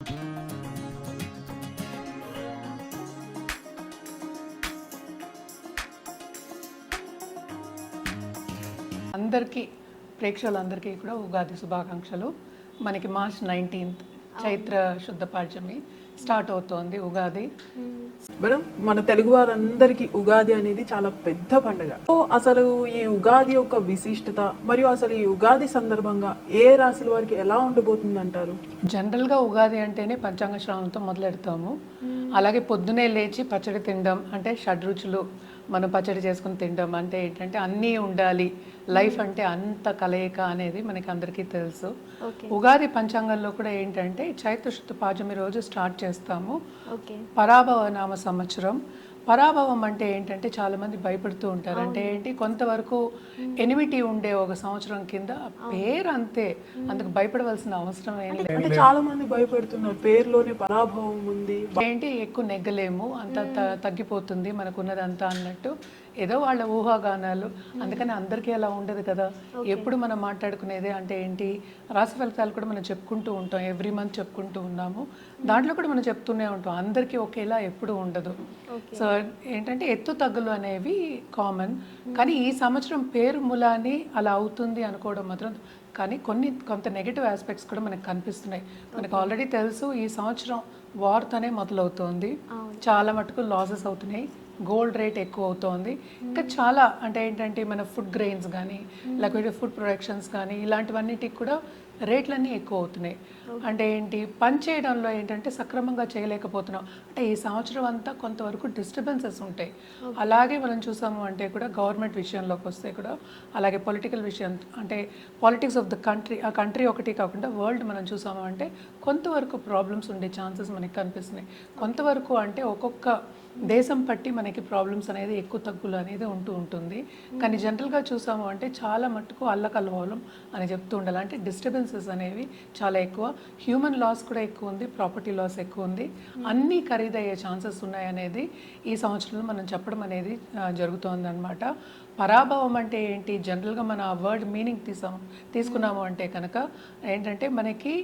అందరికీ ప్రేక్షకులందరికీ కూడా ఉగాది శుభాకాంక్షలు. మనకి మార్చ్ 19th చైత్ర శుద్ధ పాడ్యమి స్టార్ట్ అవుతోంది ఉగాది. మేడం, మన తెలుగు వారందరికీ ఉగాది అనేది చాలా పెద్ద పండుగ. సో అసలు ఈ ఉగాది యొక్క విశిష్టత మరియు అసలు ఈ ఉగాది సందర్భంగా ఏ రాశుల వారికి ఎలా ఉండబోతుంది అంటారు? జనరల్గా ఉగాది అంటేనే పంచాంగ శ్రవణంతో మొదలెడతాము. అలాగే పొద్దునే లేచి పచ్చడి తినడం అంటే షడ్రుచులు మనం పచ్చడి చేసుకుని తినడం అంటే ఏంటంటే అన్నీ ఉండాలి, లైఫ్ అంటే అంత కలయిక అనేది మనకి అందరికీ తెలుసు. ఉగాది పంచాంగంలో కూడా ఏంటంటే చైత్ర శుద్ధ పాడ్యమి రోజు స్టార్ట్ చేస్తాము. పరాభవ నామ సంవత్సరం. పరాభవం అంటే ఏంటంటే చాలా మంది భయపడుతూ ఉంటారు. అంటే ఏంటి, కొంతవరకు ఎనిమిటీ ఉండే ఒక సంవత్సరం కింద పేరు అంతే, అందుకు భయపడవలసిన అవసరం ఏం లేదు. అంటే చాలా మంది భయపడుతున్నారు, పేరులోనే పరాభవం ఉంది, ఏంటి ఎక్కువ నెగ్గలేము, అంత తగ్గిపోతుంది మనకున్నదంతా అన్నట్టు ఏదో వాళ్ళ ఊహాగానాలు. అందుకని అందరికీ అలా ఉండదు కదా. ఎప్పుడు మనం మాట్లాడుకునేదే అంటే ఏంటి, రాశి ఫలితాలు కూడా మనం చెప్పుకుంటూ ఉంటాం, ఎవ్రీ మంత్ చెప్పుకుంటూ ఉన్నాము. దాంట్లో కూడా మనం చెప్తూనే ఉంటాం, అందరికీ ఒకేలా ఎప్పుడు ఉండదు. సో ఏంటంటే ఎత్తు తగ్గులు అనేవి కామన్. కానీ ఈ సంవత్సరం పేరు ములాని అలా అవుతుంది అనుకోవడం మాత్రం, కానీ కొంత నెగిటివ్ ఆస్పెక్ట్స్ కూడా మనకు కనిపిస్తున్నాయి. మనకు ఆల్రెడీ తెలుసు ఈ సంవత్సరం వార్తోనే మొదలవుతోంది, చాలా మటుకు లాసెస్ అవుతున్నాయి, గోల్డ్ రేట్ ఎక్కువ అవుతోంది. ఇంకా చాలా అంటే ఏంటంటే మన ఫుడ్ గ్రెయిన్స్ కానీ లేకపోతే ఫుడ్ ప్రొడక్షన్స్ కానీ ఇలాంటివన్నిటికి కూడా రేట్లన్నీ ఎక్కువ అవుతున్నాయి. అంటే ఏంటి, పని చేయడంలో ఏంటంటే సక్రమంగా చేయలేకపోతున్నాం. అంటే ఈ సంవత్సరం అంతా కొంతవరకు డిస్టర్బెన్సెస్ ఉంటాయి. అలాగే మనం చూసాము అంటే కూడా గవర్నమెంట్ విషయంలోకి వస్తే కూడా, అలాగే పొలిటికల్ విషయం అంటే పాలిటిక్స్ ఆఫ్ ద కంట్రీ, ఆ కంట్రీ ఒకటి కాకుండా వరల్డ్ మనం చూసాము అంటే కొంతవరకు ప్రాబ్లమ్స్ ఉండే ఛాన్సెస్ మనకి కనిపిస్తున్నాయి. కొంతవరకు అంటే ఒక్కొక్క దేశం పట్టి మనకి ప్రాబ్లమ్స్ అనేది ఎక్కువ తగ్గులు అనేది ఉంటుంది. కానీ జనరల్గా చూసాము అంటే చాలా మట్టుకు అల్లకల్లోలం అని చెప్తూ ఉండాలి. అంటే డిస్టర్బెన్సెస్ అనేవి చాలా ఎక్కువ, హ్యూమన్ లాస్ కూడా ఎక్కువ ఉంది, ప్రాపర్టీ లాస్ ఎక్కువ ఉంది, అన్నీ ఖరీదయ్యే ఛాన్సెస్ ఉన్నాయనేది ఈ సంవత్సరంలో మనం చెప్పడం అనేది జరుగుతోంది అనమాట. పరాభవం అంటే ఏంటి, జనరల్గా మన వర్డ్ మీనింగ్ తీసుకున్నాము అంటే కనుక ఏంటంటే మనకి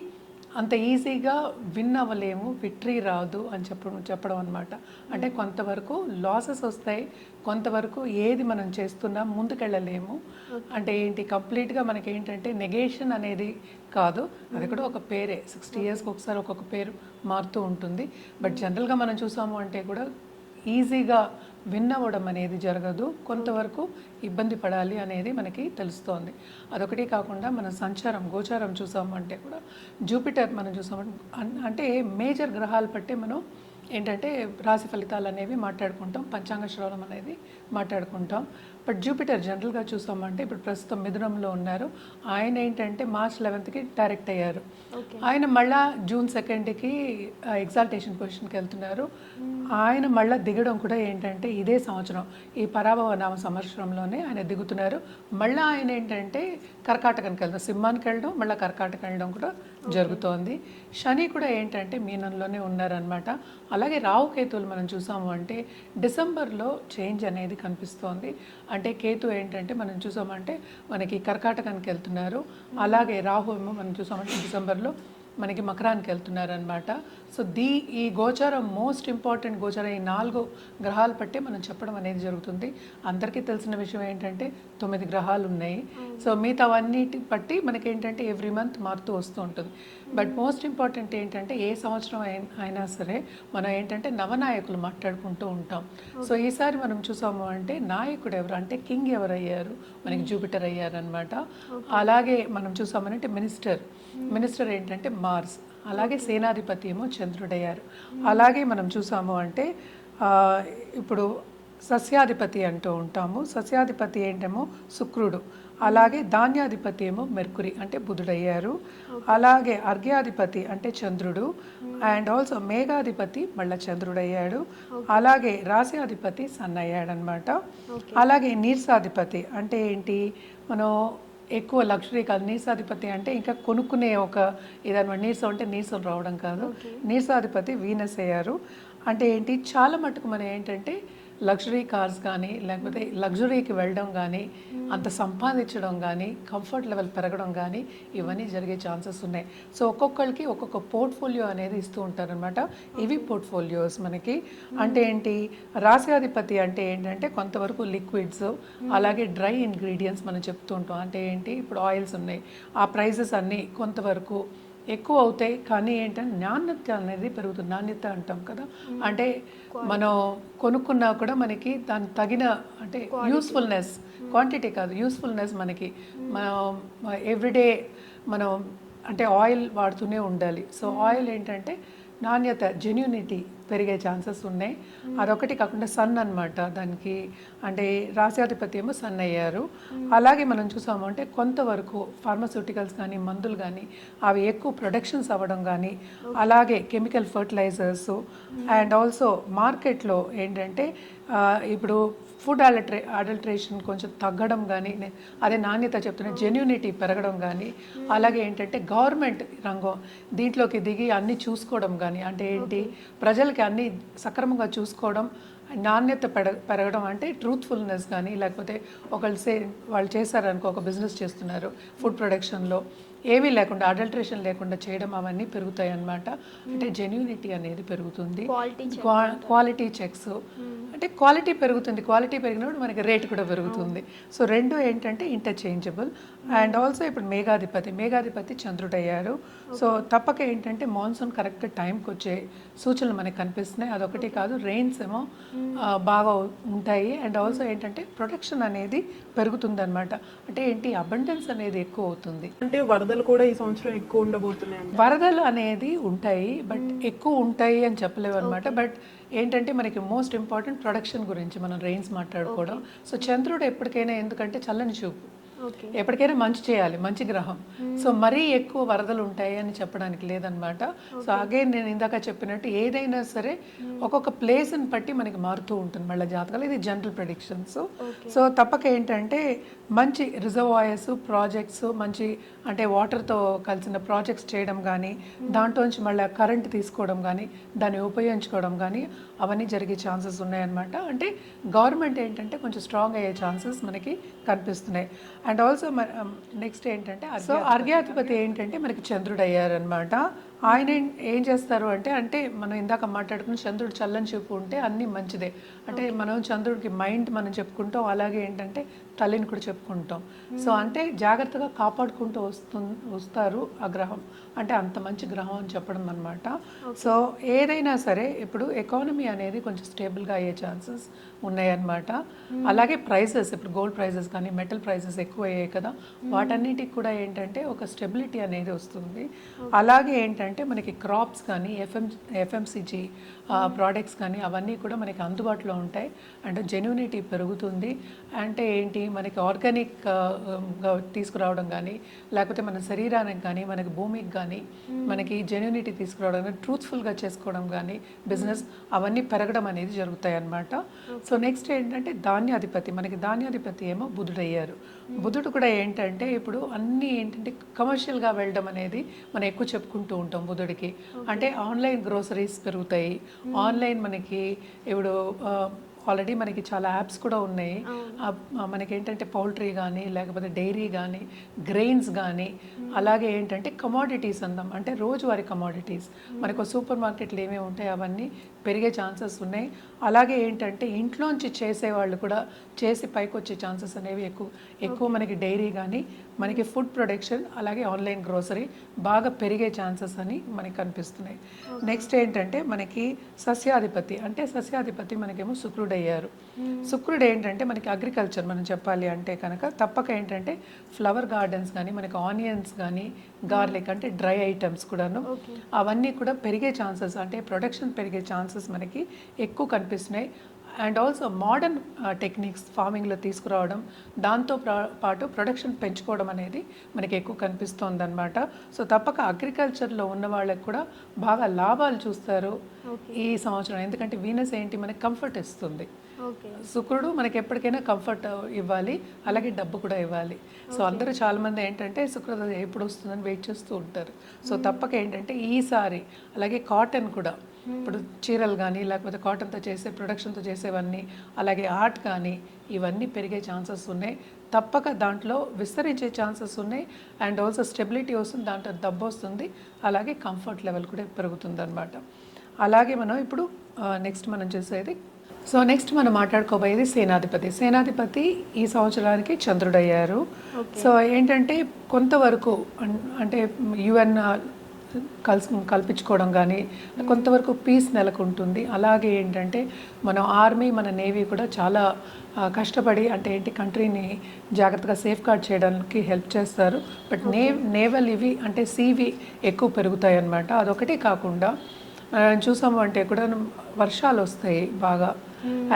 అంత ఈజీగా విన్ అవ్వలేము, విక్టరీ రాదు అని చెప్పడం అనమాట. అంటే కొంతవరకు లాసెస్ వస్తాయి, కొంతవరకు ఏది మనం చేస్తున్నా ముందుకెళ్ళలేము. అంటే ఏంటి, కంప్లీట్గా మనకి ఏంటంటే నెగేషన్ అనేది కాదు, అది కూడా ఒక పేరే. 60 yearsకి ఒకసారి ఒక్కొక్క పేరు మారుతూ ఉంటుంది. బట్ జనరల్గా మనం చూసాము అంటే కూడా ఈజీగా విన్ అవ్వడం అనేది జరగదు, కొంతవరకు ఇబ్బంది పడాలి అనేది మనకి తెలుస్తోంది. అదొకటి కాకుండా మన సంచారం గోచారం చూసాము అంటే కూడా జూపిటర్ మనం చూసాము అంటే మేజర్ గ్రహాలు బట్టి మనం ఏంటంటే రాశి ఫలితాలు అనేవి మాట్లాడుకుంటాం, పంచాంగ శ్రవణం అనేది మాట్లాడుకుంటాం. బట్ జూపిటర్ జనరల్గా చూసామంటే ఇప్పుడు ప్రస్తుతం మిథునంలో ఉన్నారు. ఆయన ఏంటంటే మార్చ్ 11th డైరెక్ట్ అయ్యారు. ఆయన మళ్ళా జూన్ 2nd ఎగ్జాల్టేషన్ పొజిషన్కి వెళ్తున్నారు. ఆయన మళ్ళీ దిగడం కూడా ఏంటంటే ఇదే సంవత్సరం ఈ పరాభవ నామ సంవత్సరంలోనే ఆయన దిగుతున్నారు. మళ్ళీ ఆయన ఏంటంటే కర్కాటకానికి వెళ్తాం, సింహానికి వెళ్ళడం, మళ్ళీ కర్కాటకం వెళ్ళడం కూడా జరుగుతోంది. శని కూడా ఏంటంటే మీనంలోనే ఉన్నారనమాట. అలాగే రాహుకేతువులు మనం చూసాము అంటే డిసెంబర్లో చేంజ్ అనేది కనిపిస్తోంది. అంటే కేతు ఏంటంటే మనం చూసామంటే మనకి కర్కాటకానికి వెళ్తున్నారు, అలాగే రాహు ఏమో మనం చూసామంటే డిసెంబర్లో మనకి మకరానికి వెళ్తున్నారనమాట. సో ఈ గోచారం మోస్ట్ ఇంపార్టెంట్ గోచారం. ఈ 4 గ్రహాలు బట్టి మనం చెప్పడం అనేది జరుగుతుంది. అందరికీ తెలిసిన విషయం ఏంటంటే 9 గ్రహాలు ఉన్నాయి. సో మిగతావన్నిటి బట్టి మనకి ఏంటంటే ఎవ్రీ మంత్ మారుతూ వస్తూ ఉంటుంది. బట్ మోస్ట్ ఇంపార్టెంట్ ఏంటంటే ఏ సంవత్సరం అయినా సరే మనం ఏంటంటే నవనాయకులు మాట్లాడుకుంటూ ఉంటాం. సో ఈసారి మనం చూసాము అంటే నాయకుడు ఎవరు అంటే కింగ్ ఎవరు అయ్యారు, మనకి జూపిటర్ అయ్యారు అనమాట. అలాగే మనం చూసామనంటే మినిస్టర్ ఏంటంటే మార్స్, అలాగే సేనాధిపతి ఏమో చంద్రుడయ్యారు. అలాగే మనం చూసాము అంటే ఇప్పుడు సస్యాధిపతి అంటూ ఉంటాము, సస్యాధిపతి ఏంటేమో శుక్రుడు, అలాగే ధాన్యాధిపతి ఏమో మెర్కురి అంటే బుధుడయ్యారు. అలాగే అర్ఘ్యాధిపతి అంటే చంద్రుడు, అండ్ ఆల్సో మేఘాధిపతి మళ్ళీ చంద్రుడయ్యాడు. అలాగే రాశ్యాధిపతి సన్ అయ్యాడనమాట. అలాగే నీర్సాధిపతి అంటే ఏంటి, మనం ఎక్కువ లగ్జరీ కాదు, నీర్సాధిపతి అంటే ఇంకా కొనుక్కునే ఒక ఏదన్నమాట. నీరసం అంటే నీరసం రావడం కాదు, నీర్సాధిపతి వీనస్ అయ్యారు. అంటే ఏంటి, చాలా మటుకు మనం ఏంటంటే లగ్జరీ కార్స్ కానీ లేకపోతే లగ్జరీకి వెళ్ళడం కానీ అంత సంపాదించడం కానీ కంఫర్ట్ లెవెల్ పెరగడం కానీ ఇవన్నీ జరిగే ఛాన్సెస్ ఉన్నాయి. సో ఒక్కొక్కరికి ఒక్కొక్క పోర్ట్ఫోలియో అనేది ఇస్తూ ఉంటారనమాట. ఇవి పోర్ట్ఫోలియోస్ మనకి. అంటే ఏంటి, రాశ్యాధిపతి అంటే ఏంటంటే కొంతవరకు లిక్విడ్స్ అలాగే డ్రై ఇంగ్రీడియంట్స్ మనం చెప్తూ ఉంటాం. అంటే ఏంటి, ఇప్పుడు ఆయిల్స్ ఉన్నాయి, ఆ ప్రైజెస్ అన్నీ కొంతవరకు ఎక్కువ అవుతాయి, కానీ ఏంటంటే నాణ్యత అనేది పెరుగుతుంది. నాణ్యత అంటాం కదా, అంటే మనం కొనుక్కున్నా కూడా మనకి దాని తగిన అంటే యూస్ఫుల్నెస్, క్వాంటిటీ కాదు యూస్ఫుల్నెస్ మనకి. మనం ఎవ్రీడే మనం అంటే ఆయిల్ వాడుతూనే ఉండాలి. సో ఆయిల్ ఏంటంటే నాణ్యత, జెన్యూనిటీ పెరిగే ఛాన్సెస్ ఉన్నాయి. అదొకటి కాకుండా సన్ అన్నమాట దానికి, అంటే రాశ్యాధిపతి ఏమో సన్ అయ్యారు. అలాగే మనం చూసాము అంటే కొంతవరకు ఫార్మస్యూటికల్స్ కానీ మందులు కానీ అవి ఎక్కువ ప్రొడక్షన్స్ అవ్వడం కానీ, అలాగే కెమికల్ ఫర్టిలైజర్స్ అండ్ ఆల్సో మార్కెట్లో ఏంటంటే ఇప్పుడు ఫుడ్ అడల్ట్రేషన్ కొంచెం తగ్గడం కానీ, అదే నాణ్యత చెప్తున్న జెన్యూనిటీ పెరగడం కానీ, అలాగే ఏంటంటే గవర్నమెంట్ రంగం దీంట్లోకి దిగి అన్నీ చూసుకోవడం కానీ, అంటే ఏంటి ప్రజలకి అన్నీ సక్రమంగా చూసుకోవడం, నాణ్యత పెరగడం, అంటే ట్రూత్ఫుల్నెస్ కానీ, లేకపోతే వాళ్ళు చేశారనుకో, ఒక బిజినెస్ చేస్తున్నారు ఫుడ్ ప్రొడక్షన్లో ఏమీ లేకుండా అడల్ట్రేషన్ లేకుండా చేయడం, అవన్నీ పెరుగుతాయి అన్నమాట. అంటే జెన్యూనిటీ అనేది పెరుగుతుంది, క్వాలిటీ చెక్స్ అంటే క్వాలిటీ పెరుగుతుంది. క్వాలిటీ పెరిగినప్పుడు మనకి రేట్ కూడా పెరుగుతుంది. సో రెండు ఏంటంటే ఇంటర్చేంజబుల్. అండ్ ఆల్సో ఇప్పుడు మేఘాధిపతి చంద్రుడు అయ్యారు. సో తప్పక ఏంటంటే మాన్సూన్ కరెక్ట్ టైంకి వచ్చే సూచనలు మనకి కనిపిస్తున్నాయి. అదొకటి కాదు, రెయిన్స్ ఏమో బాగా ఉంటాయి. అండ్ ఆల్సో ఏంటంటే ప్రొటెక్షన్ అనేది పెరుగుతుంది అనమాట. అంటే ఏంటి, అబండెన్స్ అనేది ఎక్కువ అవుతుంది. అంటే వరదలు కూడా ఈ సంవత్సరం ఎక్కువ ఉండబోతున్నాయి. వరదలు అనేది ఉంటాయి, బట్ ఎక్కువ ఉంటాయి అని చెప్పలేవు అనమాట. బట్ ఏంటంటే మనకి మోస్ట్ ఇంపార్టెంట్ ప్రొడక్షన్ గురించి మనం రెయిన్స్ మాట్లాడుకోవడం. సో చంద్రుడు ఎప్పటికైనా, ఎందుకంటే చల్లని చూపు, ఎప్పటికైనా మంచి చేయాలి, మంచి గ్రహం. సో మరీ ఎక్కువ వరదలు ఉంటాయి అని చెప్పడానికి లేదనమాట. సో అగైన్ నేను ఇందాక చెప్పినట్టు ఏదైనా సరే ఒక్కొక్క ప్లేస్ని బట్టి మనకి మారుతూ ఉంటుంది మళ్ళీ జాతకాలు. ఇది జనరల్ ప్రెడిక్షన్స్. సో తప్పక ఏంటంటే మంచి రిజర్వాయర్స్, ప్రాజెక్ట్స్, మంచి అంటే వాటర్తో కలిసిన ప్రాజెక్ట్స్ చేయడం కానీ, దాంట్లోంచి మళ్ళీ కరెంట్ తీసుకోవడం కానీ, దాన్ని ఉపయోగించుకోవడం కానీ, అవన్నీ జరిగే ఛాన్సెస్ ఉన్నాయన్నమాట. అంటే గవర్నమెంట్ ఏంటంటే కొంచెం స్ట్రాంగ్ అయ్యే ఛాన్సెస్ మనకి కనిపిస్తున్నాయి. అండ్ ఆల్సో నెక్స్ట్ ఏంటంటే సో అర్ఘ్యాధిపతి ఏంటంటే మనకి చంద్రుడు అయ్యారనమాట. ఆయన ఏం చేస్తారు అంటే మనం ఇందాక మాట్లాడుకున్న చంద్రుడు చల్లని చూపు ఉంటే అన్నీ మంచిదే. అంటే మనం చంద్రుడికి మైండ్ మనం చెప్పుకుంటాం, అలాగే ఏంటంటే తల్లిని కూడా చెప్పుకుంటాం. సో అంటే జాగ్రత్తగా కాపాడుకుంటూ వస్తారు ఆ గ్రహం, అంటే అంత మంచి గ్రహం అని చెప్పడం అనమాట. సో ఏదైనా సరే ఇప్పుడు ఎకానమీ అనేది కొంచెం స్టేబుల్గా అయ్యే ఛాన్సెస్ ఉన్నాయన్నమాట. అలాగే ప్రైసెస్, ఇప్పుడు గోల్డ్ ప్రైసెస్ కానీ మెటల్ ప్రైసెస్ ఎక్కువ అయ్యాయి కదా, వాటన్నిటికి కూడా ఏంటంటే ఒక స్టెబిలిటీ అనేది వస్తుంది. అలాగే ఏంటంటే మనకి క్రాప్స్ కానీ ఎఫ్ఎంసిజి ప్రోడక్ట్స్ కానీ అవన్నీ కూడా మనకి అందుబాటులో ఉంటాయి. అండ్ జెన్యూనిటీ పెరుగుతుంది. అంటే ఏంటి, మనకి ఆర్గానిక్ తీసుకురావడం కానీ, లేకపోతే మన శరీరానికి కానీ, మనకి భూమికి కానీ మనకి జెన్యూనిటీ తీసుకురావడం కానీ, ట్రూత్ఫుల్గా చేసుకోవడం కానీ, బిజినెస్ అవన్నీ పెరగడం అనేది జరుగుతాయి అన్నమాట. సో నెక్స్ట్ ఏంటంటే మనకి ధాన్యాధిపతి ఏమో బుధుడు అయ్యారు. బుధుడు కూడా ఏంటంటే ఇప్పుడు అన్నీ ఏంటంటే కమర్షియల్గా వెళ్ళడం అనేది మనం ఎక్కువ చెప్పుకుంటూ ఉంటాం బుధుడికి. అంటే ఆన్లైన్ గ్రోసరీస్ పెరుగుతాయి, ఆన్లైన్ మనకి ఇప్పుడు ఆల్రెడీ మనకి చాలా యాప్స్ కూడా ఉన్నాయి. మనకి ఏంటంటే పౌల్ట్రీ కానీ, లేకపోతే డైరీ కానీ, గ్రెయిన్స్ కానీ, అలాగే ఏంటంటే కమోడిటీస్ అందాం, అంటే రోజువారీ కమోడిటీస్ మనకు సూపర్ మార్కెట్లు ఏమేమి ఉంటాయి అవన్నీ పెరిగే ఛాన్సెస్ ఉన్నాయి. అలాగే ఏంటంటే ఇంట్లోంచి చేసేవాళ్ళు కూడా చేసి పైకి వచ్చే ఛాన్సెస్ అనేవి ఎక్కువ మనకి డైరీ కానీ, మనకి ఫుడ్ ప్రొడక్షన్, అలాగే ఆన్లైన్ గ్రోసరీ బాగా పెరిగే ఛాన్సెస్ అని మనకి కనిపిస్తున్నాయి. నెక్స్ట్ ఏంటంటే మనకి సస్యాధిపతి మనకేమో శుక్రుడు అయ్యారు. శుక్రుడు ఏంటంటే మనకి అగ్రికల్చర్ మనం చెప్పాలి అంటే కనుక తప్పక ఏంటంటే ఫ్లవర్ గార్డెన్స్ కానీ, మనకి ఆనియన్స్ కానీ, గార్లిక్ అంటే డ్రై ఐటమ్స్ కూడాను అవన్నీ కూడా పెరిగే ఛాన్సెస్, అంటే ప్రొడక్షన్ పెరిగే ఛాన్సెస్ మనకి ఎక్కువ కనిపిస్తున్నాయి. అండ్ ఆల్సో మోడర్న్ టెక్నిక్స్ ఫార్మింగ్లో తీసుకురావడం, దాంతో పాటు ప్రొడక్షన్ పెంచుకోవడం అనేది మనకి ఎక్కువ కనిపిస్తుంది అనమాట. సో తప్పక అగ్రికల్చర్లో ఉన్న వాళ్ళకి కూడా బాగా లాభాలు చూస్తారు ఈ సంవత్సరం. ఎందుకంటే వీనస్ ఏంటి, మనకి కంఫర్ట్ ఇస్తుంది. ఓకే. శుక్రుడు మనకి ఎప్పటికైనా కంఫర్ట్ ఇవ్వాలి, అలాగే డబ్బు కూడా ఇవ్వాలి. సో అందరూ చాలామంది ఏంటంటే శుక్రదశ ఎప్పుడు వస్తుందని వెయిట్ చేస్తూ ఉంటారు. సో తప్పక ఏంటంటే ఈసారి అలాగే కాటన్ కూడా, ఇప్పుడు చీరలు కానీ లేకపోతే కాటన్తో చేసే ప్రొడక్షన్తో చేసేవన్నీ, అలాగే ఆర్ట్ కానీ ఇవన్నీ పెరిగే ఛాన్సెస్ ఉన్నాయి. తప్పక దాంట్లో విస్తరించే ఛాన్సెస్ ఉన్నాయి. అండ్ ఆల్సో స్టెబిలిటీ వస్తుంది, దాంట్లో డబ్బు వస్తుంది, అలాగే కంఫర్ట్ లెవెల్ కూడా పెరుగుతుంది అనమాట. అలాగే మనం ఇప్పుడు నెక్స్ట్ మనం చూసేది, సో నెక్స్ట్ మనం మాట్లాడుకోబోయేది సేనాధిపతి. సేనాధిపతి ఈ సంవత్సరానికి చంద్రుడయ్యారు. సో ఏంటంటే కొంతవరకు అంటే యుఎన్ కల్పించుకోవడం కానీ కొంతవరకు పీస్ నెలకొంటుంది. అలాగే ఏంటంటే మన ఆర్మీ మన నేవీ కూడా చాలా కష్టపడి అంటే ఏంటి కంట్రీని జాగ్రత్తగా సేఫ్ గార్డ్ చేయడానికి హెల్ప్ చేస్తారు. బట్ నేవల్ ఇవి అంటే సీవి ఎక్కువ పెరుగుతాయి అన్నమాట. అదొకటి కాకుండా చూసాము అంటే కూడా వర్షాలు వస్తాయి బాగా,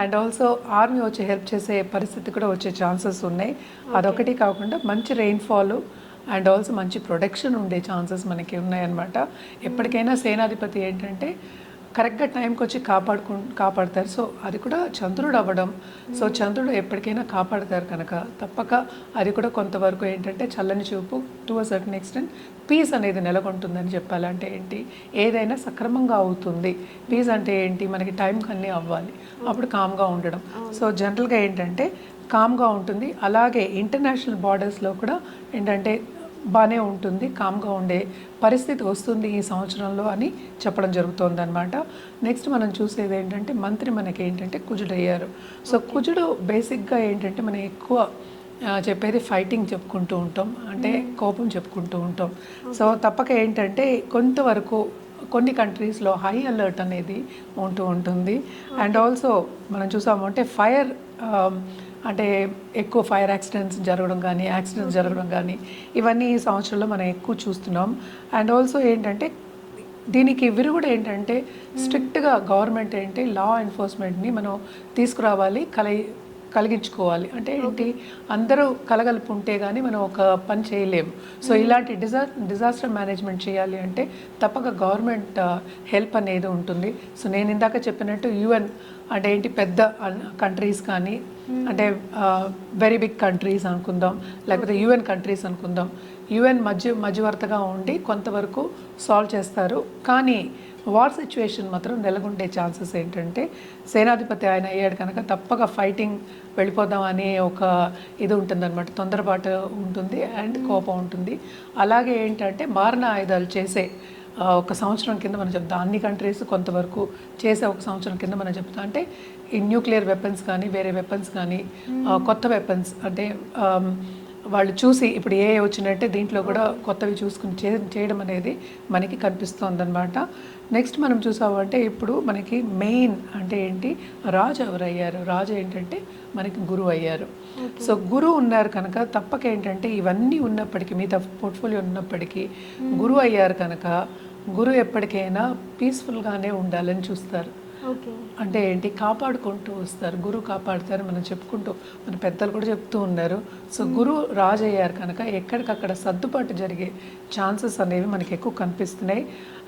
అండ్ ఆల్సో ఆర్మీ వచ్చి హెల్ప్ చేసే పరిస్థితి కూడా వచ్చే ఛాన్సెస్ ఉన్నాయి. అదొకటి కాకుండా మంచి రెయిన్ఫాల్ అండ్ ఆల్సో మంచి ప్రొడక్షన్ ఉండే ఛాన్సెస్ మనకి ఉన్నాయన్నమాట. ఎప్పటికైనా సేనాధిపతి ఏంటంటే కరెక్ట్గా టైంకి వచ్చి కాపాడతారు. సో అది కూడా చంద్రుడు అవ్వడం, సో చంద్రుడు ఎప్పటికైనా కాపాడతారు కనుక తప్పక అది కూడా కొంతవరకు ఏంటంటే చల్లని చూపు to a certain extent peace అనేది నెలకొంటుందని చెప్పాలంటే ఏంటి, ఏదైనా సక్రమంగా అవుతుంది. పీస్ అంటే ఏంటి, మనకి టైంకి అన్నీ అవ్వాలి, అప్పుడు కామ్గా ఉండడం. సో జనరల్గా ఏంటంటే కామ్గా ఉంటుంది. అలాగే ఇంటర్నేషనల్ బార్డర్స్లో కూడా ఏంటంటే బాగానే ఉంటుంది, కామ్గా ఉండే పరిస్థితి వస్తుంది ఈ సంవత్సరంలో అని చెప్పడం జరుగుతుంది అనమాట. నెక్స్ట్ మనం చూసేది ఏంటంటే మంత్రి మనకి ఏంటంటే కుజుడు అయ్యారు. సో కుజుడు బేసిక్గా ఏంటంటే మనం ఎక్కువ చెప్పేది ఫైటింగ్ చెప్పుకుంటూ ఉంటాం, అంటే కోపం చెప్పుకుంటూ ఉంటాం. సో తప్పక ఏంటంటే కొంతవరకు కొన్ని కంట్రీస్లో హై అలర్ట్ అనేది ఉంటూ ఉంటుంది. అండ్ ఆల్సో మనం చూసాము అంటే ఫైర్ అంటే ఎక్కువ ఫైర్ యాక్సిడెంట్స్ జరగడం కానీ ఇవన్నీ ఈ సంవత్సరంలో మనం ఎక్కువ చూస్తున్నాం. అండ్ ఆల్సో ఏంటంటే దీనికి విరుగుడు ఏంటంటే స్ట్రిక్ట్గా గవర్నమెంట్ ఏంటి లా ఎన్ఫోర్స్మెంట్ని మనం తీసుకురావాలి, కలిగించుకోవాలి. అంటే ఏంటి, అందరూ కలగలుపు ఉంటే కానీ మనం ఒక పని చేయలేము. సో ఇలాంటి డిజాస్టర్ మేనేజ్మెంట్ చేయాలి అంటే తప్పక గవర్నమెంట్ హెల్ప్ అనేది ఉంటుంది. సో నేను ఇందాక చెప్పినట్టు యుఎన్ అంటే ఏంటి పెద్ద కంట్రీస్ కానీ అంటే వెరీ బిగ్ కంట్రీస్ అనుకుందాం, లేకపోతే యుఎన్ కంట్రీస్ అనుకుందాం, యుఎన్ మధ్యవర్తగా ఉండి కొంతవరకు సాల్వ్ చేస్తారు. కానీ వార్ సిచ్యువేషన్ మాత్రం నెలకొండే ఛాన్సెస్ ఏంటంటే సేనాధిపతి ఆయన అయ్యాడు కనుక తప్పక ఫైటింగ్ వెళ్ళిపోదాం అనే ఒక ఇది ఉంటుందన్నమాట, తొందరపాటు ఉంటుంది అండ్ కోపం ఉంటుంది. అలాగే ఏంటంటే మారణ ఆయుధాలు చేసే ఒక సంవత్సరం కింద మనం చెప్తాం, అన్ని కంట్రీస్ కొంతవరకు చేసే ఒక సంవత్సరం కింద మనం చెప్తాం. అంటే ఈ న్యూక్లియర్ వెపన్స్ కానీ వేరే వెపన్స్ కానీ కొత్త వెపన్స్ అంటే వాళ్ళు చూసి ఇప్పుడు ఏ వచ్చినట్టే దీంట్లో కూడా కొత్తవి చూసుకుని చేయడం అనేది మనకి కనిపిస్తుంది అనమాట. నెక్స్ట్ మనం చూసామంటే ఇప్పుడు మనకి మెయిన్ అంటే ఏంటి, రాజు ఎవరు అయ్యారు, రాజు ఏంటంటే మనకి గురువు అయ్యారు. సో గురువు ఉన్నారు కనుక తప్పక ఏంటంటే ఇవన్నీ ఉన్నప్పటికీ మిగతా పోర్ట్ఫోలియో ఉన్నప్పటికీ గురువు అయ్యారు కనుక గురువు ఎప్పటికైనా పీస్ఫుల్గానే ఉండాలని చూస్తారు. అంటే ఏంటి, కాపాడుకుంటూ వస్తారు, గురువు కాపాడుతారు మనం చెప్పుకుంటూ మన పెద్దలు కూడా చెప్తూ ఉన్నారు. సో గురువు రాజు అయ్యారు కనుక ఎక్కడికక్కడ సర్దుబాటు జరిగే ఛాన్సెస్ అనేవి మనకి ఎక్కువ కనిపిస్తున్నాయి.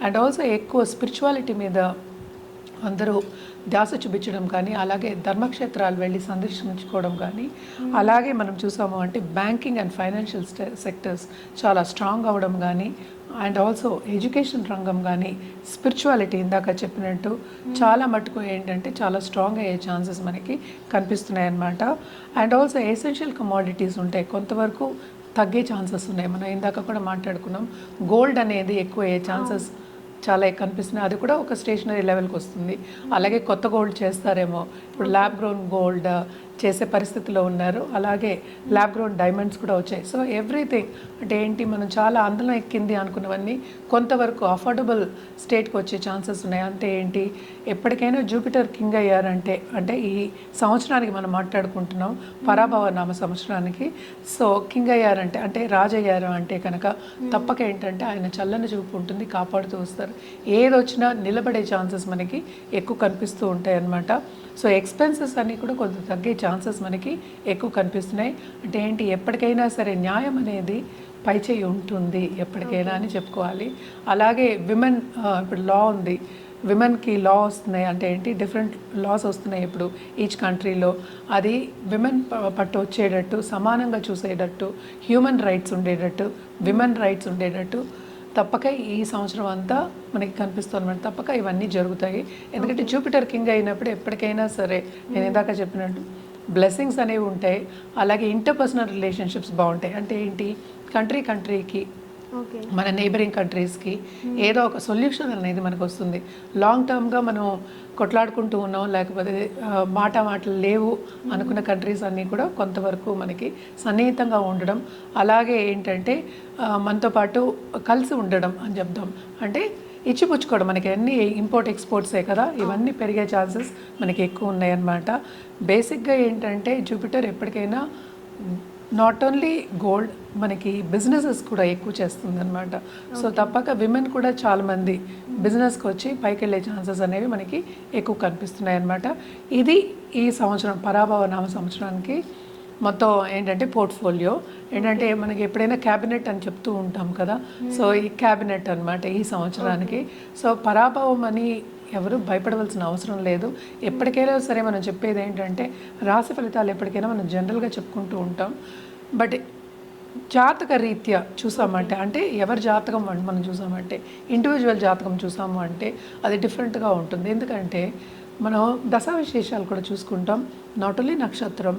అండ్ ఆల్సో ఎక్కువ స్పిరిచువాలిటీ మీద అందరూ ధ్యాస చూపించడం కానీ, అలాగే ధర్మక్షేత్రాలు వెళ్ళి సందర్శించుకోవడం కానీ, అలాగే మనం చూసాము అంటే బ్యాంకింగ్ అండ్ ఫైనాన్షియల్ సెక్టర్స్ చాలా స్ట్రాంగ్ అవ్వడం కానీ, అండ్ ఆల్సో ఎడ్యుకేషన్ రంగం కానీ స్పిరిచువాలిటీ ఇందాక చెప్పినట్టు చాలా మటుకు ఏంటంటే చాలా స్ట్రాంగ్ అయ్యే ఛాన్సెస్ మనకి కనిపిస్తున్నాయి అన్నమాట. అండ్ ఆల్సో ఎసెన్షియల్ కమోడిటీస్ ఉంటాయి, కొంతవరకు తగ్గే ఛాన్సెస్ ఉన్నాయి. మనం ఇందాక కూడా మాట్లాడుకున్నాం, గోల్డ్ అనేది ఎక్కువ అయ్యే ఛాన్సెస్ చాలా కనిపిస్తున్నాయి, అది కూడా ఒక స్టేషనరీ లెవెల్కి వస్తుంది. అలాగే కొత్త గోల్డ్ చేస్తారేమో, ఇప్పుడు ల్యాబ్ గ్రోన్ గోల్డ్ చేసే పరిస్థితిలో ఉన్నారు, అలాగే ల్యాబ్ గ్రోన్ డైమండ్స్ కూడా వచ్చాయి. సో ఎవ్రీథింగ్ అంటే ఏంటి, మనం చాలా అందలం ఎక్కింది అనుకున్నవన్నీ కొంతవరకు అఫోర్డబుల్ స్టేట్కి వచ్చే ఛాన్సెస్ ఉన్నాయి. అంటే ఏంటి, ఎప్పటికైనా జూపిటర్ కింగ్ అయ్యారంటే అంటే ఈ సంవత్సరానికి మనం మాట్లాడుకుంటున్నాం పరాభవ నామ సంవత్సరానికి. సో కింగ్ అయ్యారంటే అంటే రాజు అయ్యారు అంటే కనుక తప్పక ఏంటంటే ఆయన చల్లని చూపు ఉంటుంది, కాపాడుతూ వస్తారు. ఏదొచ్చినా నిలబడే ఛాన్సెస్ మనకి ఎక్కువ కనిపిస్తూ ఉంటాయి అన్నమాట. సో ఎక్స్పెన్సెస్ అన్నీ కూడా కొంత తగ్గే ఛాన్సెస్ మనకి ఎక్కువ కనిపిస్తున్నాయి. అంటే ఏంటి, ఎప్పటికైనా సరే న్యాయం అనేది పైచేయి ఉంటుంది ఎప్పటికైనా అని చెప్పుకోవాలి. అలాగే విమెన్ ఇప్పుడు లా ఉంది, విమెన్కి లా వస్తున్నాయి, అంటే ఏంటి డిఫరెంట్ లాస్ వస్తున్నాయి ఇప్పుడు ఈచ్ కంట్రీలో. అది విమెన్ పట్టు వచ్చేటట్టు, సమానంగా చూసేటట్టు, హ్యూమన్ రైట్స్ ఉండేటట్టు, విమెన్ రైట్స్ ఉండేటట్టు తప్పక ఈ సంవత్సరం అంతా మనకి కనిపిస్తుంది అనమాట. తప్పక ఇవన్నీ జరుగుతాయి. ఎందుకంటే జూపిటర్ కింగ్ అయినప్పుడు ఎప్పటికైనా సరే నేను ఇందాక చెప్పినట్టు బ్లెస్సింగ్స్ అనేవి ఉంటాయి. అలాగే ఇంటర్పర్సనల్ రిలేషన్షిప్స్ బాగుంటాయి. అంటే ఏంటి, కంట్రీకి మన నైబరింగ్ కంట్రీస్కి ఏదో ఒక సొల్యూషన్ అనేది మనకు వస్తుంది. లాంగ్ టర్మ్గా మనం కొట్లాడుకుంటూ ఉన్నాం, లేకపోతే మాటలు లేవు అనుకున్న కంట్రీస్ అన్నీ కూడా కొంతవరకు మనకి సన్నిహితంగా ఉండడం, అలాగే ఏంటంటే మనతో పాటు కలిసి ఉండడం అని చెప్దాం. అంటే ఇచ్చిపుచ్చుకోవడం, మనకి అన్ని ఇంపోర్ట్ ఎక్స్పోర్ట్సే కదా, ఇవన్నీ పెరిగే ఛాన్సెస్ మనకి ఎక్కువ ఉన్నాయన్నమాట. బేసిక్గా ఏంటంటే జూపిటర్ ఎప్పటికైనా నాట్ ఓన్లీ గోల్డ్, మనకి బిజినెసెస్ కూడా ఎక్కువ చేస్తుంది అనమాట. సో తప్పక విమెన్ కూడా చాలామంది బిజినెస్కి వచ్చి పైకి వెళ్ళే ఛాన్సెస్ అనేవి మనకి ఎక్కువ కనిపిస్తున్నాయి అన్నమాట. ఇది ఈ సంవత్సరం పరాభవ నామ సంవత్సరానికి మొత్తం ఏంటంటే పోర్ట్ఫోలియో. ఏంటంటే మనకి ఎప్పుడైనా క్యాబినెట్ అని చెప్తూ ఉంటాం కదా, సో ఈ క్యాబినెట్ అనమాట ఈ సంవత్సరానికి. సో పరాభవం అని ఎవరు భయపడవలసిన అవసరం లేదు. ఎప్పటికైనా సరే మనం చెప్పేది ఏంటంటే రాశి ఫలితాలు ఎప్పటికైనా మనం జనరల్గా చెప్పుకుంటూ ఉంటాం. బట్ జాతక రీత్యా చూసామంటే, అంటే ఎవరి జాతకం మనం చూసామంటే, ఇండివిజువల్ జాతకం చూసాము అంటే అది డిఫరెంట్గా ఉంటుంది. ఎందుకంటే మనం దశా విశేషాలు కూడా చూసుకుంటాం. నాట్ ఓన్లీ నక్షత్రం,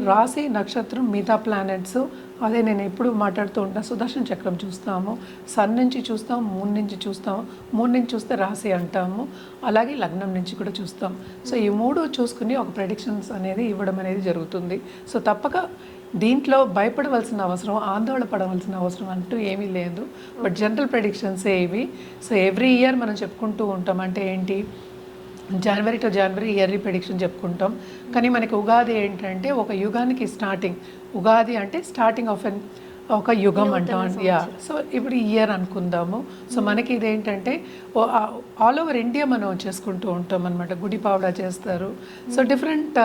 రాశి, నక్షత్రం, మిగతా ప్లానెట్స్, అదే నేను ఎప్పుడు మాట్లాడుతూ ఉంటాను. సుదర్శన చక్రం చూస్తాము, సన్ నుంచి చూస్తాం, మూన్ నుంచి చూస్తాము, మూన్ నుంచి చూస్తే రాశి అంటాము, అలాగే లగ్నం నుంచి కూడా చూస్తాం. సో ఈ మూడు చూసుకుని ఒక ప్రెడిక్షన్స్ అనేది ఇవ్వడం అనేది జరుగుతుంది. సో తప్పక దీంట్లో భయపడవలసిన అవసరం, ఆందోళన పడవలసిన అవసరం అంటూ ఏమీ లేదు. బట్ జనరల్ ప్రెడిక్షన్సే ఇవి. సో ఎవ్రీ ఇయర్ మనం చెప్పుకుంటూ ఉంటాం. అంటే ఏంటి, జనవరి టు జనవరి ఇయర్లీ ప్రెడిక్షన్ చెప్పుకుంటాం. కానీ మనకి ఉగాది ఏంటంటే ఒక యుగానికి స్టార్టింగ్. ఉగాది అంటే స్టార్టింగ్ ఆఫ్ ఒక యుగం అంటాం. యా, సో ఇప్పుడు ఇయర్ అనుకుందాము. సో మనకి ఇదేంటంటే ఆల్ ఓవర్ ఇండియా మనం చేసుకుంటూ ఉంటాం అనమాట. గుడి పావడా చేస్తారు. సో డిఫరెంట్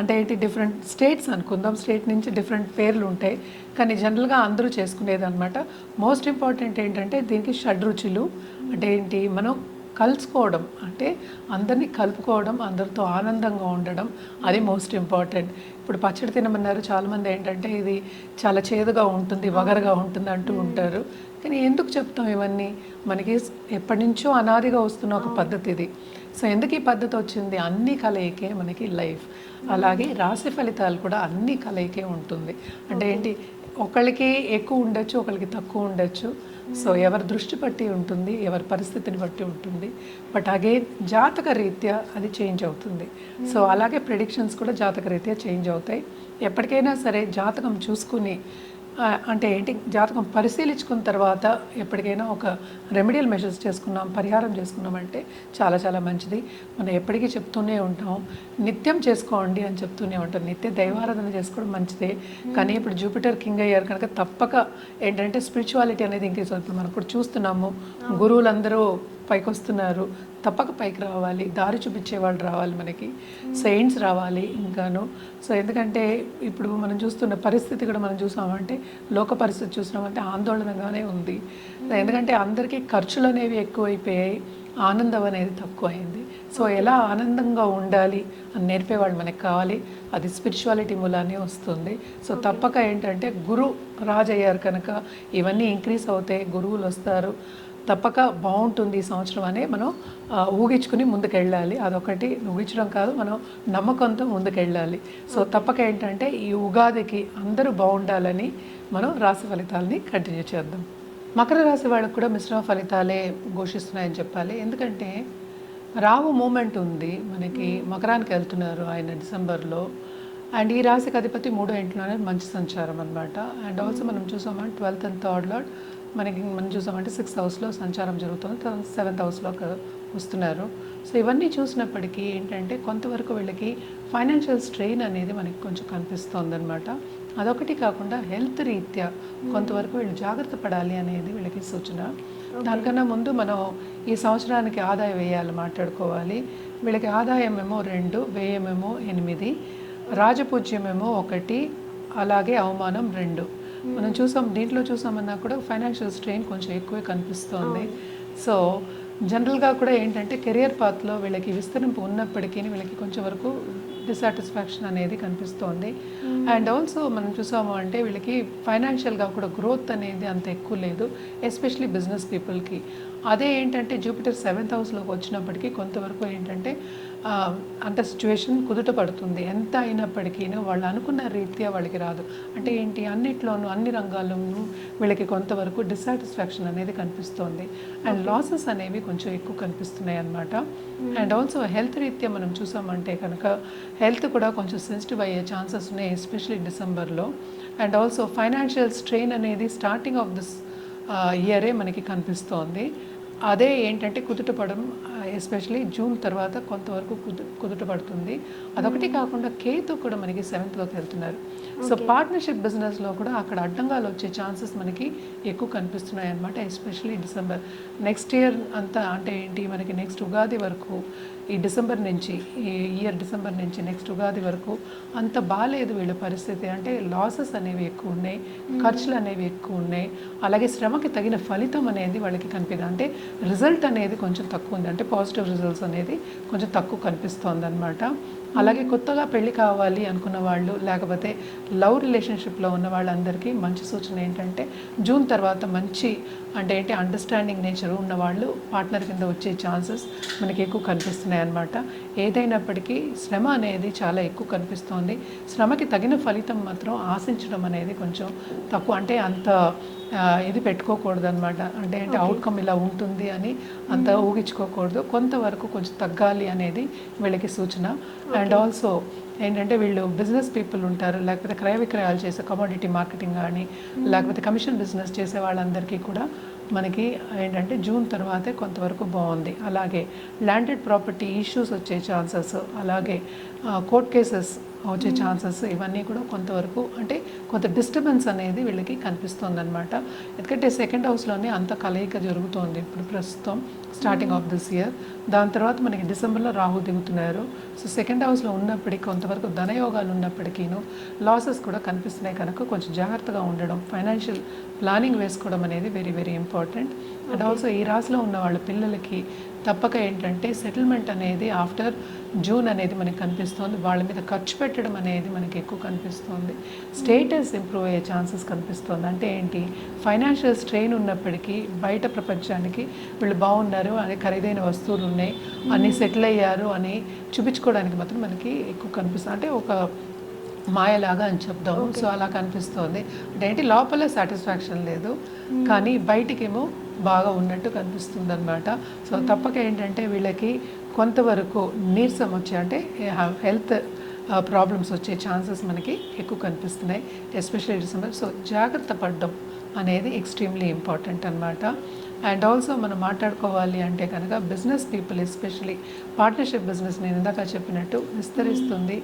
అంటే ఏంటి, డిఫరెంట్ స్టేట్స్ అనుకుందాం, స్టేట్ నుంచి డిఫరెంట్ పేర్లు ఉంటాయి. కానీ జనరల్గా అందరూ చేసుకునేది అనమాట. మోస్ట్ ఇంపార్టెంట్ ఏంటంటే దీనికి షడ్రుచులు. అంటే ఏంటి, మనం కలుసుకోవడం, అంటే అందరినీ కలుపుకోవడం, అందరితో ఆనందంగా ఉండడం, అది మోస్ట్ ఇంపార్టెంట్. ఇప్పుడు పచ్చడి తినమన్నారు చాలామంది, ఏంటంటే ఇది చాలా చేదుగా ఉంటుంది, వగరగా ఉంటుంది అంటూ ఉంటారు. కానీ ఎందుకు చెప్తాం ఇవన్నీ, మనకి ఎప్పటి నుంచో అనాదిగా వస్తున్న ఒక పద్ధతి ఇది. సో ఎందుకు ఈ పద్ధతి వచ్చింది, అన్ని కలయికే మనకి లైఫ్. అలాగే రాశి ఫలితాలు కూడా అన్ని కలయికే ఉంటుంది. అంటే ఏంటి, ఒకళ్ళకి ఎక్కువ ఉండొచ్చు, ఒకళ్ళకి తక్కువ ఉండొచ్చు. సో ఎవరి దృష్టి బట్టి ఉంటుంది, ఎవరి పరిస్థితిని బట్టి ఉంటుంది. బట్ అగైన్ జాతక రీత్యా అది చేంజ్ అవుతుంది. సో అలాగే ప్రెడిక్షన్స్ కూడా జాతక రీత్యా చేంజ్ అవుతాయి. ఎప్పటికైనా సరే జాతకం చూసుకుని, అంటే ఏంటి, జాతకం పరిశీలించుకున్న తర్వాత ఎప్పటికైనా ఒక రెమెడియల్ మెషర్స్ చేసుకున్నాం, పరిహారం చేసుకున్నామంటే చాలా చాలా మంచిది. మనం ఎప్పటికీ చెప్తూనే ఉంటాం, నిత్యం చేసుకోండి అని చెప్తూనే ఉంటాం. నిత్య దైవారాధన చేసుకోవడం మంచిదే. కానీ ఇప్పుడు జూపిటర్ కింగ్ అయ్యారు కనుక తప్పక ఏంటంటే స్పిరిచువాలిటీ అనేది ఇంక్రీజ్ అవుతుంది. మనం ఇప్పుడు చూస్తున్నాము, గురువులందరూ పైకి వస్తున్నారు. తప్పక పైకి రావాలి, దారి చూపించే వాళ్ళు రావాలి, మనకి సెయింట్స్ రావాలి ఇంకాను. సో ఎందుకంటే ఇప్పుడు మనం చూస్తున్న పరిస్థితి కూడా మనం చూసామంటే, లోక పరిస్థితి చూసినామంటే ఆందోళనగానే ఉంది. ఎందుకంటే అందరికీ ఖర్చులు అనేవి ఎక్కువైపోయాయి, ఆనందం అనేది తక్కువైంది. సో ఎలా ఆనందంగా ఉండాలి అని నేర్పేవాళ్ళు మనకు కావాలి. అది స్పిరిచువాలిటీ మూలానే వస్తుంది. సో తప్పక ఏంటంటే గురు రాజు అయ్యారు కనుక ఇవన్నీ ఇంక్రీజ్ అవుతాయి, గురువులు వస్తారు. తప్పక బాగుంటుంది ఈ సంవత్సరం అనే మనం ఊగించుకుని ముందుకెళ్ళాలి. అదొకటి ఊగించడం కాదు, మనం నమ్మకంతో ముందుకెళ్ళాలి. సో తప్పక ఏంటంటే ఈ ఉగాదికి అందరూ బాగుండాలని మనం రాశి ఫలితాలని కంటిన్యూ చేద్దాం. మకర రాశి వాళ్ళకు కూడా మిశ్రమ ఫలితాలే ఘోషిస్తున్నాయని చెప్పాలి. ఎందుకంటే రాహు మూమెంట్ ఉంది, మనకి మకరానికి వెళ్తున్నారు ఆయన డిసెంబర్లో. అండ్ ఈ రాశికి అధిపతి 3వ ఇంట్లోనే మంచి సంచారం అనమాట. అండ్ ఆల్సో మనం చూసామంటే 12th and 3rd లార్డ్ మనం చూసామంటే 6th హౌస్లో సంచారం జరుగుతుంది, 7th హౌస్లోకి వస్తున్నారు. సో ఇవన్నీ చూసినప్పటికీ ఏంటంటే కొంతవరకు వీళ్ళకి ఫైనాన్షియల్ స్ట్రెయిన్ అనేది మనకి కొంచెం కనిపిస్తుంది అనమాట. అదొకటి కాకుండా హెల్త్ రీత్యా కొంతవరకు వీళ్ళు జాగ్రత్త పడాలి అనేది వీళ్ళకి సూచన. దానికన్నా ముందు మనం ఈ సంవత్సరానికి ఆదాయ వ్యయాలు మాట్లాడుకోవాలి. వీళ్ళకి ఆదాయం ఏమో 2, వ్యయమేమో 8, రాజపూజ్యమేమో 1, అలాగే అవమానం 2. మనం దీంట్లో చూసామన్నా కూడా ఫైనాన్షియల్ స్ట్రెయిన్ కొంచెం ఎక్కువే కనిపిస్తోంది. సో జనరల్గా కూడా ఏంటంటే కెరియర్ పాత్లో వీళ్ళకి విస్తరింపు ఉన్నప్పటికీ వీళ్ళకి కొంచెం వరకు డిసాటిస్ఫాక్షన్ అనేది కనిపిస్తోంది. అండ్ ఆల్సో మనం చూసాము అంటే వీళ్ళకి ఫైనాన్షియల్గా కూడా గ్రోత్ అనేది అంత ఎక్కువ లేదు, ఎస్పెషలీ బిజినెస్ పీపుల్కి. అదే ఏంటంటే జూపిటర్ 7th హౌస్లోకి వచ్చినప్పటికీ కొంతవరకు ఏంటంటే అంత సిచ్యువేషన్ కుదుట పడుతుంది. ఎంత అయినప్పటికీ వాళ్ళు అనుకున్న రీత్యా వాళ్ళకి రాదు. అంటే ఏంటి, అన్నిట్లోనూ అన్ని రంగాల్లోనూ వీళ్ళకి కొంతవరకు డిసాటిస్ఫాక్షన్ అనేది కనిపిస్తోంది. అండ్ లాసెస్ అనేవి కొంచెం ఎక్కువ కనిపిస్తున్నాయి అన్నమాట. అండ్ ఆల్సో హెల్త్ రీత్యా మనం చూసామంటే కనుక హెల్త్ కూడా కొంచెం సెన్సిటివ్ అయ్యే ఛాన్సెస్ ఉన్నాయి, ఎస్పెషలీ డిసెంబర్లో. అండ్ ఆల్సో ఫైనాన్షియల్ స్ట్రెయిన్ అనేది స్టార్టింగ్ ఆఫ్ దిస్ ఇయరే మనకి కనిపిస్తోంది. అదే ఏంటంటే కుదుటపడడం ఎస్పెషలీ జూన్ తర్వాత కొంతవరకు కుదుట పడుతుంది. అదొకటి కాకుండా కేతు కూడా మనకి 7th వెళ్తున్నారు. సో పార్ట్నర్షిప్ బిజినెస్లో కూడా అక్కడ అడ్డంగాలు వచ్చే ఛాన్సెస్ మనకి ఎక్కువ కనిపిస్తున్నాయి అన్నమాట, ఎస్పెషలీ డిసెంబర్. నెక్స్ట్ ఇయర్ అంతా అంటే ఏంటి, మనకి నెక్స్ట్ ఉగాది వరకు, ఈ డిసెంబర్ నుంచి, ఈ ఇయర్ డిసెంబర్ నుంచి నెక్స్ట్ ఉగాది వరకు అంత బాగాలేదు వీళ్ళ పరిస్థితి. అంటే లాసెస్ అనేవి ఎక్కువ ఉన్నాయి, ఖర్చులు అనేవి ఎక్కువ ఉన్నాయి, అలాగే శ్రమకి తగిన ఫలితం అనేది వాళ్ళకి కనిపిదు. అంటే రిజల్ట్ అనేది కొంచెం తక్కువ ఉంది, అంటే పాజిటివ్ రిజల్ట్స్ అనేది కొంచెం తక్కువ కనిపిస్తోంది అనమాట. అలాగే కొత్తగా పెళ్లి కావాలి అనుకున్న వాళ్ళు, లేకపోతే లవ్ రిలేషన్షిప్లో ఉన్న వాళ్ళందరికీ మంచి సూచన ఏంటంటే జూన్ తర్వాత మంచి అంటే ఏంటి అండర్స్టాండింగ్ నేచర్ ఉన్న వాళ్ళు పార్ట్నర్ కింద వచ్చే ఛాన్సెస్ మనకి ఎక్కువ కనిపిస్తున్నాయి అన్నమాట. ఏదైనప్పటికీ శ్రమ అనేది చాలా ఎక్కువ కనిపిస్తోంది. శ్రమకి తగిన ఫలితం మాత్రం ఆశించడం అనేది కొంచెం తక్కువ, అంటే అంత ఇది పెట్టుకోకూడదు అనమాట. అంటే అవుట్కమ్ ఇలా ఉంటుంది అని అంత ఊహించుకోకూడదు. కొంతవరకు కొంచెం తగ్గాలి అనేది వీళ్ళకి సూచన. అండ్ ఆల్సో ఏంటంటే వీళ్ళు బిజినెస్ పీపుల్ ఉంటారు, లేకపోతే క్రయ విక్రయాలు చేసే కమోడిటీ మార్కెటింగ్ కానీ, లేకపోతే కమిషన్ బిజినెస్ చేసే వాళ్ళందరికీ కూడా మనకి ఏంటంటే జూన్ తర్వాతే కొంతవరకు బాగుంది. అలాగే ల్యాండెడ్ ప్రాపర్టీ ఇష్యూస్ వచ్చే ఛాన్సెస్, అలాగే కోర్ట్ కేసెస్ వచ్చే ఛాన్సెస్, ఇవన్నీ కూడా కొంతవరకు అంటే కొంత డిస్టర్బెన్స్ అనేది వీళ్ళకి కనిపిస్తుంది అనమాట. ఎందుకంటే 2nd హౌస్లోనే అంత కలయిక జరుగుతోంది ఇప్పుడు ప్రస్తుతం స్టార్టింగ్ ఆఫ్ దిస్ ఇయర్. దాని తర్వాత మనకి డిసెంబర్లో రాహు దిగుతున్నారు. సో 2nd హౌస్లో ఉన్నప్పటికీ కొంతవరకు ధనయోగాలు ఉన్నప్పటికీను లాసెస్ కూడా కనిపిస్తున్నాయి కనుక కొంచెం జాగ్రత్తగా ఉండడం, ఫైనాన్షియల్ ప్లానింగ్ వేసుకోవడం అనేది very very important. And also ఈ రాశిలో ఉన్న వాళ్ళ పిల్లలకి తప్పక ఏంటంటే సెటిల్మెంట్ అనేది ఆఫ్టర్ జూన్ అనేది మనకి కనిపిస్తుంది. వాళ్ళ మీద ఖర్చు పెట్టడం అనేది మనకి ఎక్కువ కనిపిస్తుంది. స్టేటస్ ఇంప్రూవ్ అయ్యే ఛాన్సెస్ కనిపిస్తుంది. అంటే ఏంటి, ఫైనాన్షియల్ స్ట్రెయిన్ ఉన్నప్పటికీ బయట ప్రపంచానికి వీళ్ళు బాగున్నారు అని, ఖరీదైన వస్తువులు ఉన్నాయి అని, సెటిల్ అయ్యారు అని చూపించుకోవడానికి మాత్రం మనకి ఎక్కువ కనిపిస్తుంది. అంటే ఒక మాయలాగా అని చెప్దాము. సో అలా కనిపిస్తుంది. అంటే ఏంటి, లోపల సాటిస్ఫాక్షన్ లేదు కానీ బయటికేమో బాగా ఉన్నట్టు కనిపిస్తుంది అనమాట. సో తప్పక ఏంటంటే వీళ్ళకి కొంతవరకు నీరసం వచ్చే, అంటే హెల్త్ ప్రాబ్లమ్స్ వచ్చే ఛాన్సెస్ మనకి ఎక్కువ కనిపిస్తున్నాయి, ఎస్పెషల్లీ డిసెంబర్. సో జాగ్రత్త పడడం అనేది ఎక్స్ట్రీమ్లీ ఇంపార్టెంట్ అనమాట. అండ్ ఆల్సో మనం మాట్లాడుకోవాలి అంటే కనుక business people, especially partnership business నేను ఇందాక చెప్పినట్టు విస్తరిస్తుంది.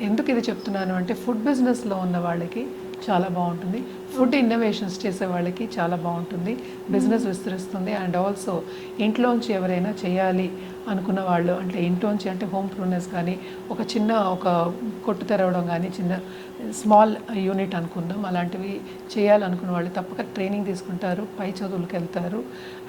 ఎందుకు ఇది చెప్తున్నాను అంటే ఫుడ్ బిజినెస్లో ఉన్న వాళ్ళకి చాలా బాగుంటుంది, ఫుడ్ ఇన్నోవేషన్స్ చేసే వాళ్ళకి చాలా బాగుంటుంది, బిజినెస్ విస్తరిస్తుంది. అండ్ ఆల్సో ఇంట్లోంచి ఎవరైనా చేయాలి అనుకున్న వాళ్ళు, అంటే ఇంట్లోంచి అంటే హోమ్ ప్రూనెస్ కానీ, ఒక చిన్న ఒక కొట్టు తెరవడం కానీ, చిన్న స్మాల్ యూనిట్ అనుకుందాం, అలాంటివి చేయాలనుకున్న వాళ్ళు తప్పక ట్రైనింగ్ తీసుకుంటారు, పై చదువులకు వెళ్తారు.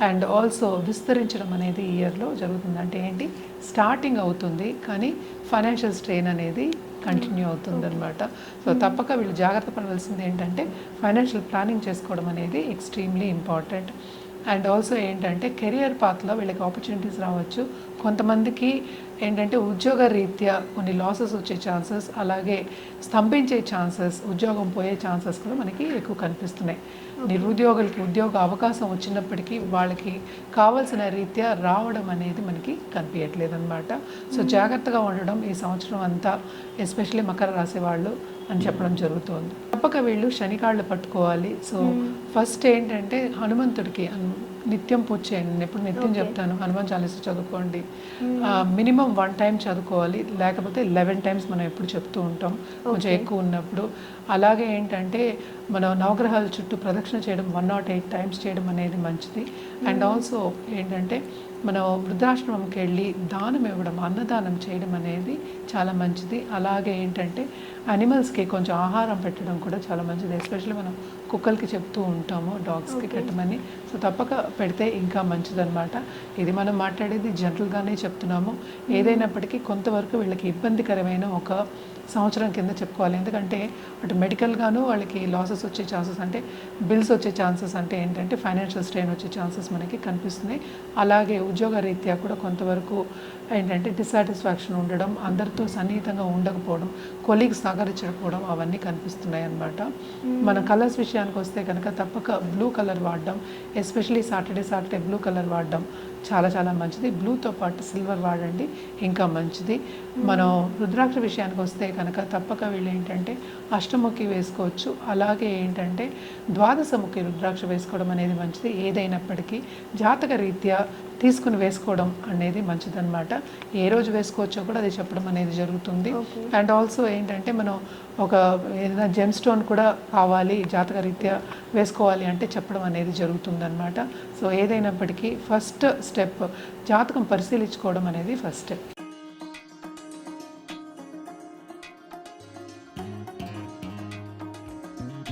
అండ్ ఆల్సో విస్తరించడం అనేది ఈ ఇయర్లో జరుగుతుంది. అంటే ఏంటి, స్టార్టింగ్ అవుతుంది కానీ ఫైనాన్షియల్ స్ట్రెయిన్ అనేది కంటిన్యూ అవుతుంది అనమాట. సో తప్పక వీళ్ళు జాగ్రత్త పడవలసింది ఏంటంటే ఫైనాన్షియల్ ప్లానింగ్ చేసుకోవడం అనేది ఎక్స్ట్రీమ్లీ ఇంపార్టెంట్. అండ్ ఆల్సో ఏంటంటే కెరియర్ పాత్లో వీళ్ళకి ఆపర్చునిటీస్ రావచ్చు. కొంతమందికి ఏంటంటే ఉద్యోగ రీత్యా కొన్ని లాసెస్ వచ్చే ఛాన్సెస్, అలాగే స్తంభించే ఛాన్సెస్, ఉద్యోగం పోయే ఛాన్సెస్ కూడా మనకి ఎక్కువ కనిపిస్తున్నాయి. నిరుద్యోగులకి ఉద్యోగ అవకాశం వచ్చినప్పటికీ వాళ్ళకి కావాల్సిన రీత్యా రావడం అనేది మనకి కనిపించట్లేదు అనమాట. సో జాగ్రత్తగా ఉండడం ఈ సంవత్సరం అంతా, ఎస్పెషల్లీ మకర రాశి వాళ్ళు అని చెప్పడం జరుగుతుంది. తప్పక వీళ్ళు శనికాళ్ళు పట్టుకోవాలి. సో ఫస్ట్ ఏంటంటే హనుమంతుడికి నిత్యం పూజ చేయండి. నేను ఎప్పుడు నిత్యం చెప్తాను, హనుమాన్ చాలీసా చదువుకోండి, మినిమం 1 టైం చదువుకోవాలి, లేకపోతే 11 టైమ్స్ మనం ఎప్పుడు చెప్తూ ఉంటాం కొంచెం ఎక్కువ ఉన్నప్పుడు. అలాగే ఏంటంటే మనం నవగ్రహాల చుట్టూ ప్రదక్షిణ చేయడం 108 టైమ్స్ చేయడం అనేది మంచిది. అండ్ ఆల్సో ఏంటంటే మనం వృద్ధాశ్రమంకి వెళ్ళి దానం ఇవ్వడం, అన్నదానం చేయడం అనేది చాలా మంచిది. అలాగే ఏంటంటే అనిమల్స్కి కొంచెం ఆహారం పెట్టడం కూడా చాలా మంచిది. ఎస్పెషల్లీ మనం కుక్కలకి చెప్తూ ఉంటాము డాగ్స్కి కట్టమని. సో తప్పక పెడితే ఇంకా మంచిదన్నమాట. ఇది మనం మాట్లాడేది జనరల్గానే చెప్తున్నాము. ఏదైనప్పటికీ కొంతవరకు వీళ్ళకి ఇబ్బందికరమైన ఒక సంవత్సరం కింద చెప్పుకోవాలి. ఎందుకంటే అటు మెడికల్గాను వాళ్ళకి లాసెస్ వచ్చే ఛాన్సెస్, అంటే బిల్స్ వచ్చే ఛాన్సెస్, అంటే ఏంటంటే ఫైనాన్షియల్ స్ట్రెయిన్ వచ్చే ఛాన్సెస్ మనకి కనిపిస్తున్నాయి. అలాగే ఉద్యోగ రీత్యా కూడా కొంతవరకు ఏంటంటే డిస్సాటిస్ఫాక్షన్ ఉండడం, అందరితో సన్నిహితంగా ఉండకపోవడం, కొలీగ్స్ సహకరించకపోవడం, అవన్నీ కనిపిస్తున్నాయి అన్నమాట. మన కలర్స్ విషయానికి వస్తే కనుక తప్పక బ్లూ కలర్ వాడడం, ఎస్పెషలీ సాటర్డే బ్లూ కలర్ వాడడం చాలా చాలా మంచిది. బ్లూతో పాటు సిల్వర్ వాడండి, ఇంకా మంచిది. మనం రుద్రాక్ష విషయానికి వస్తే కనుక తప్పక వీళ్ళు ఏంటంటే అష్టముఖి వేసుకోవచ్చు. అలాగే ఏంటంటే ద్వాదశముఖి రుద్రాక్ష వేసుకోవడం అనేది మంచిది. ఏదైనప్పటికీ జాతక రీత్యా తీసుకుని వేసుకోవడం అనేది మంచిదన్నమాట. ఏ రోజు వేసుకోవచ్చో కూడా అది చెప్పడం అనేది జరుగుతుంది. అండ్ ఆల్సో ఏంటంటే మనం ఒక ఏదైనా జెమ్ స్టోన్ కూడా కావాలి జాతక రీత్యా వేసుకోవాలి అంటే చెప్పడం అనేది జరుగుతుందన్నమాట. సో ఏదైనప్పటికీ ఫస్ట్ స్టెప్ జాతకం పరిశీలించుకోవడం అనేది ఫస్ట్ స్టెప్.